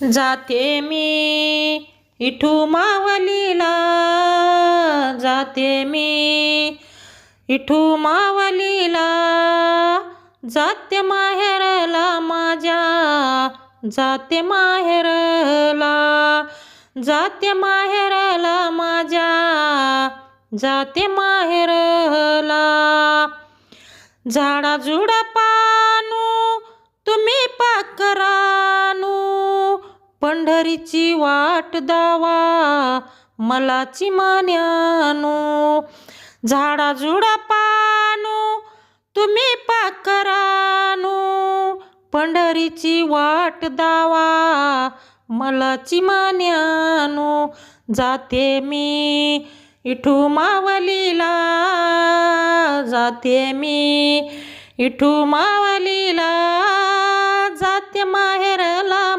जाते मी इठू मावलीला, जाते मी इठू मावलीला, जाते माहेरला माझ्या, जाते माहेरला, जाते माहेरला माझ्या, जाते माहेरला. झाडा झुडपानू तुम्ही पाखरानू, पंढरीची वाट दावा मलाची मान्यानू. झाडा झुडपानू तुम्ही पाखरानू, पंढरीची वाट दावा मलाची मान्यानू. जाते मी इठू मावलीला, जाते मी इठू मावलीला, जाते माहेरला.